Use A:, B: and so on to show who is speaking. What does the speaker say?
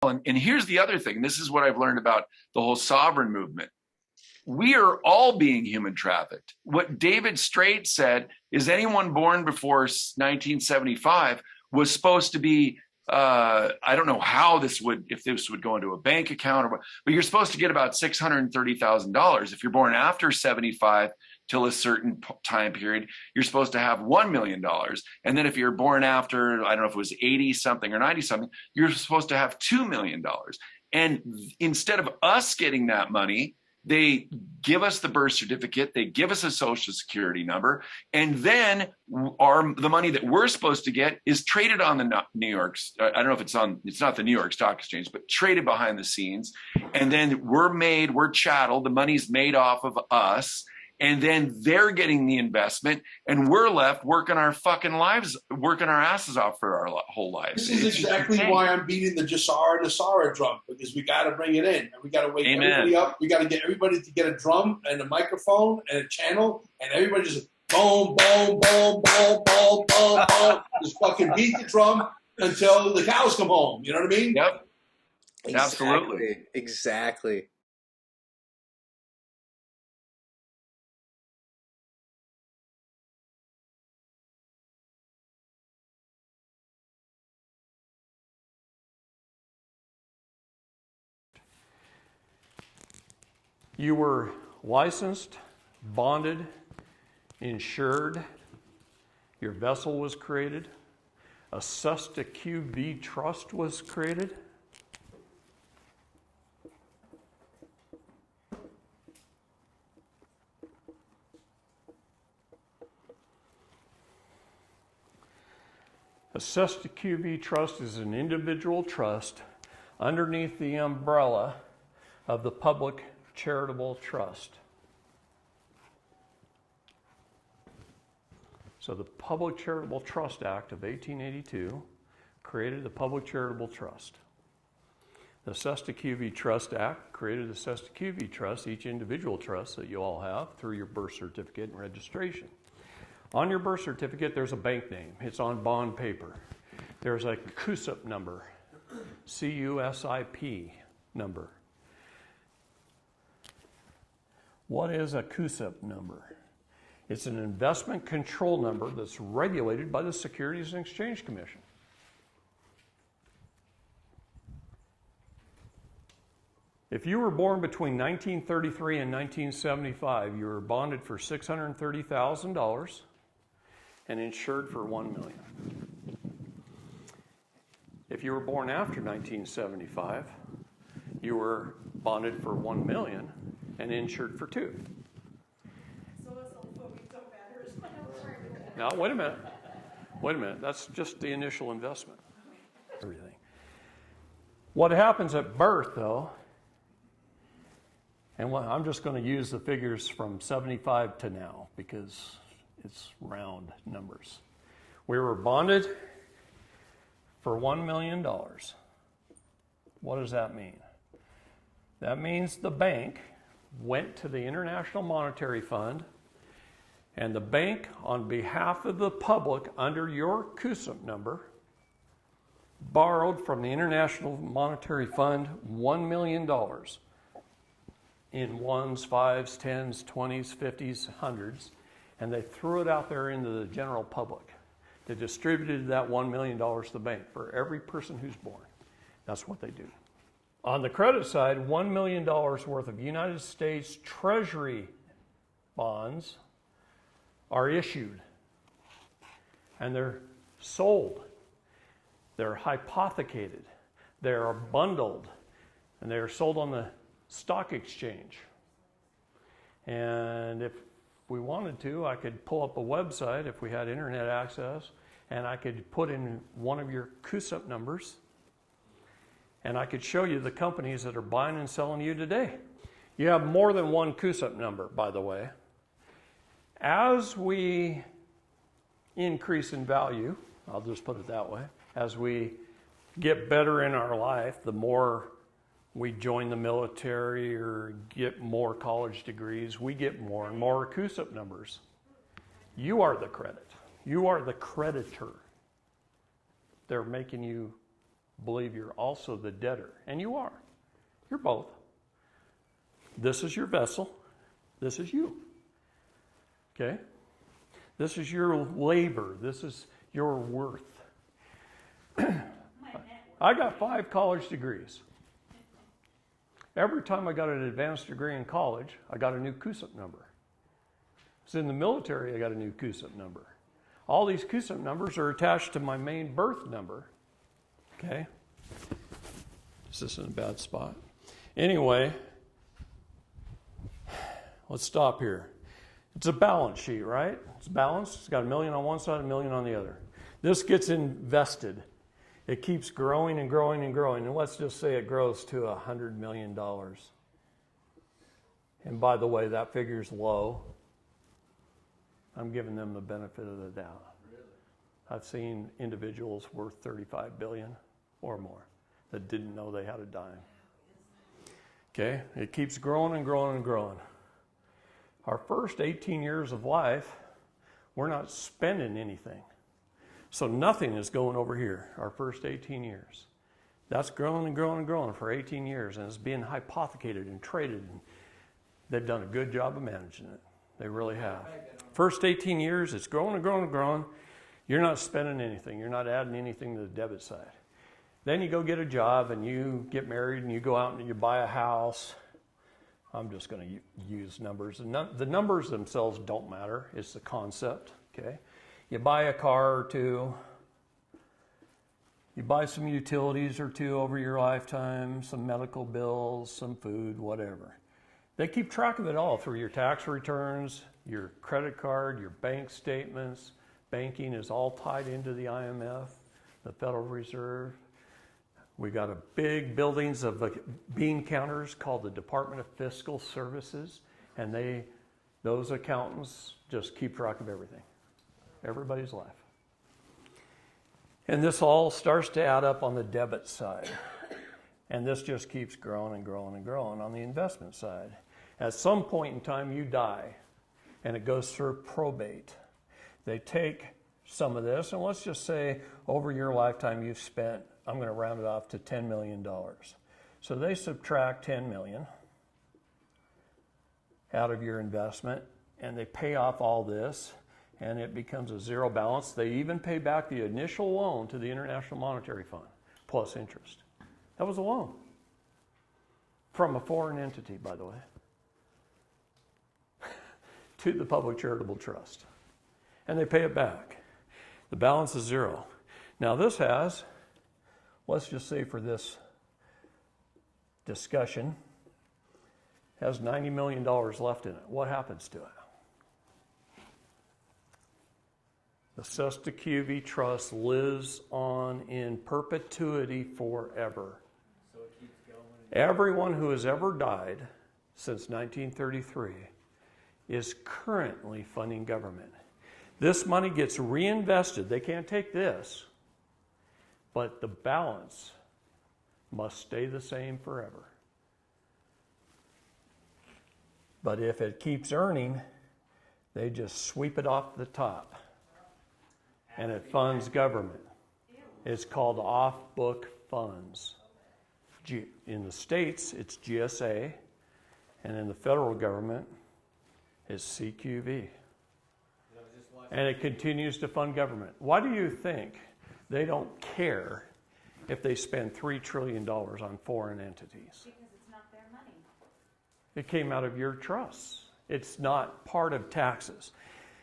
A: And here's the other thing. This is what I've learned about the whole sovereign movement. We are all being human trafficked. What David Straight said is anyone born before 1975 was supposed to be, I don't know how this would, if this would go into a bank account or what, but you're supposed to get about $630,000. If you're born after 75 till a certain time period, you're supposed to have $1 million. And then if you're born after, I don't know if it was 80 something or 90 something, you're supposed to have $2 million. And instead of us getting that money, they give us the birth certificate, they give us a social security number, and then the money that we're supposed to get is traded on the New York's, I don't know if it's not the New York Stock Exchange, but traded behind the scenes. And then we're chattel, the money's made off of us. And then they're getting the investment, and we're left working our fucking lives, working our asses off for our whole lives.
B: This is exactly why I'm beating the Jassara Nassara drum, because we got to bring it in, and we got to wake everybody up. We got to get everybody to get a drum and a microphone and a channel, and everybody just boom, boom, boom, boom, boom, boom, boom. Just fucking beat the drum until the cows come home. You know what I mean?
A: Yep.
C: Exactly.
A: Absolutely.
C: Exactly.
D: You were licensed, bonded, insured. Your vessel was created. A Susta QB trust was created. A Susta QB trust is an individual trust underneath the umbrella of the public charitable trust. So the Public Charitable Trust Act of 1882 created the Public Charitable Trust. The Susta QV Trust Act created the Susta QV Trust, each individual trust that you all have through your birth certificate and registration. On your birth certificate, there's a bank name. It's on bond paper. There's a CUSIP number, CUSIP number. What is a CUSIP number? It's an investment control number that's regulated by the Securities and Exchange Commission. If you were born between 1933 and 1975, you were bonded for $630,000 and insured for $1 million. If you were born after 1975, you were bonded for $1 million and insured for $2 million. Now, wait a minute. Wait a minute. That's just the initial investment. Everything. What happens at birth, though, and I'm just going to use the figures from 75 to now because it's round numbers. We were bonded for $1 million. What does that mean? That means the bank went to the International Monetary Fund, and the bank, on behalf of the public, under your CUSIP number, borrowed from the International Monetary Fund $1 million in ones, fives, tens, 20s, 50s, hundreds, and they threw it out there into the general public. They distributed that $1 million to the bank for every person who's born. That's what they do. On the credit side, $1 million worth of United States Treasury bonds are issued, and they're sold. They're hypothecated. They are bundled, and they are sold on the stock exchange. And if we wanted to, I could pull up a website if we had internet access, and I could put in one of your CUSIP numbers, and I could show you the companies that are buying and selling you today. You have more than one CUSIP number, by the way. As we increase in value, I'll just put it that way, as we get better in our life, the more we join the military or get more college degrees, we get more and more CUSIP numbers. You are the credit. You are the creditor. They're making you believe you're also the debtor. And you are. You're both. This is your vessel. This is you. Okay? This is your labor. This is your worth. I got 5 college degrees. Every time I got an advanced degree in college, I got a new CUSIP number. So in the military, I got a new CUSIP number. All these CUSIP numbers are attached to my main birth number. Okay? Is this in a bad spot? Anyway, let's stop here. It's a balance sheet, right? It's balanced. It's got $1 million on one side, $1 million on the other. This gets invested. It keeps growing and growing and growing. And let's just say it grows to $100 million. And by the way, that figure's low. I'm giving them the benefit of the doubt. Really? I've seen individuals worth $35 billion or more that didn't know they had a dime. Okay? It keeps growing and growing and growing. Our first 18 years of life, we're not spending anything. So nothing is going over here, our first 18 years. That's growing and growing and growing for 18 years, and it's being hypothecated and traded. And they've done a good job of managing it. They really have. First 18 years, it's growing and growing and growing. You're not spending anything. You're not adding anything to the debit side. Then you go get a job, and you get married, and you go out and you buy a house. I'm just going to use numbers. The numbers themselves don't matter. It's the concept, okay? You buy a car or two. You buy some utilities or two over your lifetime, some medical bills, some food, whatever. They keep track of it all through your tax returns, your credit card, your bank statements. Banking is all tied into the IMF, the Federal Reserve. We got a big buildings of bean counters called the Department of Fiscal Services, and those accountants just keep track of everything, everybody's life. And this all starts to add up on the debit side. And this just keeps growing and growing and growing on the investment side. At some point in time, you die, and it goes through probate. They take some of this, and let's just say over your lifetime you've spent, I'm going to round it off to $10 million. So they subtract $10 million out of your investment, and they pay off all this, and it becomes a zero balance. They even pay back the initial loan to the International Monetary Fund, plus interest. That was a loan from a foreign entity, by the way, to the Public Charitable Trust. And they pay it back. The balance is zero. Now this has, let's just say for this discussion, has $90 million left in it. What happens to it? The Sesta QV Trust lives on in perpetuity forever.
C: So it keeps going.
D: Everyone who has ever died since 1933 is currently funding government. This money gets reinvested. They can't take this, but the balance must stay the same forever. But if it keeps earning, they just sweep it off the top, and it funds government. It's called off-book funds. In the States, it's GSA, and in the federal government, it's CQV. And it continues to fund government. Why do you think they don't care if they spend $3 trillion on foreign entities?
E: Because it's not their money.
D: It came out of your trusts. It's not part of taxes.